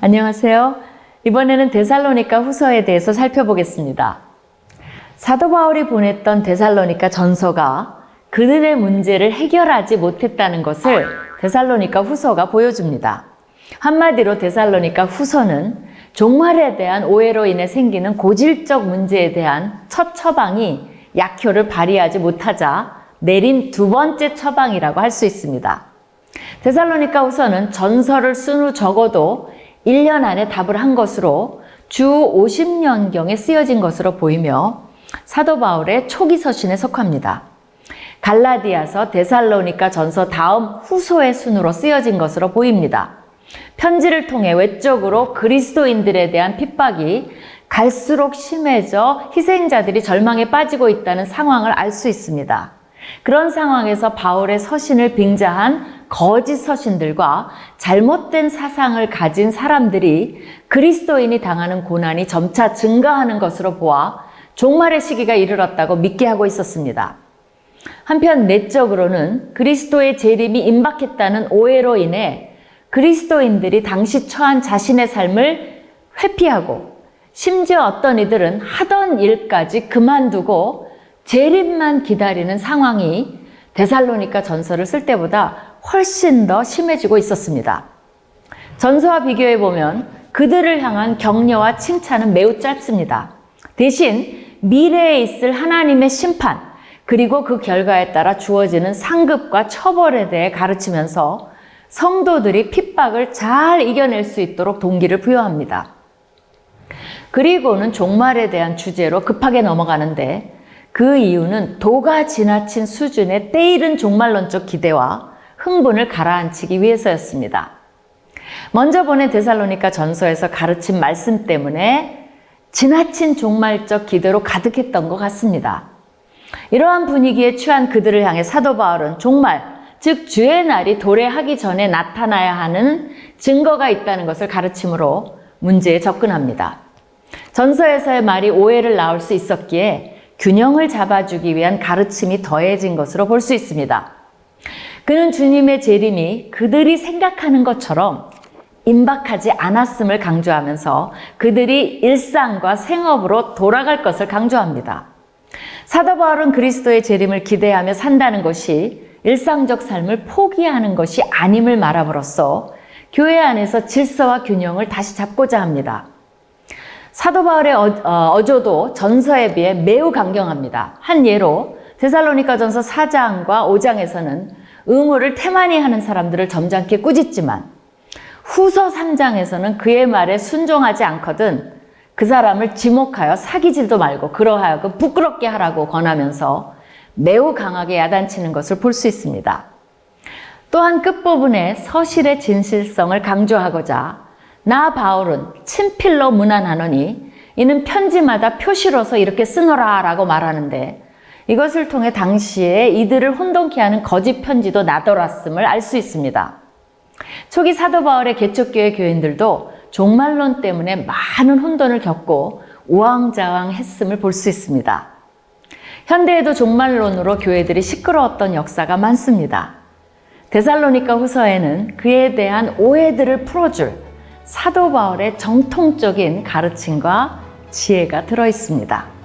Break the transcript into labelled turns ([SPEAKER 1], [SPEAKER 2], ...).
[SPEAKER 1] 안녕하세요. 이번에는 데살로니가 후서에 대해서 살펴보겠습니다. 사도 바울이 보냈던 데살로니가 전서가 그들의 문제를 해결하지 못했다는 것을 데살로니가 후서가 보여줍니다. 한마디로 데살로니가 후서는 종말에 대한 오해로 인해 생기는 고질적 문제에 대한 첫 처방이 약효를 발휘하지 못하자 내린 두 번째 처방이라고 할 수 있습니다. 데살로니가 후서는 전서를 쓴 후 적어도 1년 안에 답을 한 것으로 주 50년경에 쓰여진 것으로 보이며 사도 바울의 초기 서신에 속합니다. 갈라디아서, 데살로니가 전서 다음 후소의 순으로 쓰여진 것으로 보입니다. 편지를 통해 외적으로 그리스도인들에 대한 핍박이 갈수록 심해져 희생자들이 절망에 빠지고 있다는 상황을 알 수 있습니다. 그런 상황에서 바울의 서신을 빙자한 거짓 서신들과 잘못된 사상을 가진 사람들이 그리스도인이 당하는 고난이 점차 증가하는 것으로 보아 종말의 시기가 이르렀다고 믿게 하고 있었습니다. 한편 내적으로는 그리스도의 재림이 임박했다는 오해로 인해 그리스도인들이 당시 처한 자신의 삶을 회피하고 심지어 어떤 이들은 하던 일까지 그만두고 재림만 기다리는 상황이 데살로니가 전서를 쓸 때보다 훨씬 더 심해지고 있었습니다. 전서와 비교해 보면 그들을 향한 격려와 칭찬은 매우 짧습니다. 대신 미래에 있을 하나님의 심판, 그리고 그 결과에 따라 주어지는 상급과 처벌에 대해 가르치면서 성도들이 핍박을 잘 이겨낼 수 있도록 동기를 부여합니다. 그리고는 종말에 대한 주제로 급하게 넘어가는데 그 이유는 도가 지나친 수준의 때이른 종말론적 기대와 흥분을 가라앉히기 위해서였습니다. 먼저 보낸 데살로니가 전서에서 가르친 말씀 때문에 지나친 종말적 기대로 가득했던 것 같습니다. 이러한 분위기에 취한 그들을 향해 사도 바울은 종말, 즉 주의 날이 도래하기 전에 나타나야 하는 증거가 있다는 것을 가르침으로 문제에 접근합니다. 전서에서의 말이 오해를 낳을 수 있었기에 균형을 잡아주기 위한 가르침이 더해진 것으로 볼 수 있습니다. 그는 주님의 재림이 그들이 생각하는 것처럼 임박하지 않았음을 강조하면서 그들이 일상과 생업으로 돌아갈 것을 강조합니다. 사도 바울은 그리스도의 재림을 기대하며 산다는 것이 일상적 삶을 포기하는 것이 아님을 말함으로써 교회 안에서 질서와 균형을 다시 잡고자 합니다. 사도 바울의 어조도 전서에 비해 매우 강경합니다. 한 예로 데살로니가 전서 4장과 5장에서는 의무를 태만히 하는 사람들을 점잖게 꾸짖지만 후서 3장에서는 그의 말에 순종하지 않거든 그 사람을 지목하여 사귀질도 말고 그러하여금 부끄럽게 하라고 권하면서 매우 강하게 야단치는 것을 볼 수 있습니다. 또한 끝부분에 서실의 진실성을 강조하고자 나 바울은 친필로 문안하노니 이는 편지마다 표시로서 이렇게 쓰노라 라고 말하는데 이것을 통해 당시에 이들을 혼돈케 하는 거짓 편지도 나돌았음을 알 수 있습니다. 초기 사도 바울의 개척교회 교인들도 종말론 때문에 많은 혼돈을 겪고 우왕좌왕했음을 볼 수 있습니다. 현대에도 종말론으로 교회들이 시끄러웠던 역사가 많습니다. 데살로니가 후서에는 그에 대한 오해들을 풀어줄 사도 바울의 정통적인 가르침과 지혜가 들어 있습니다.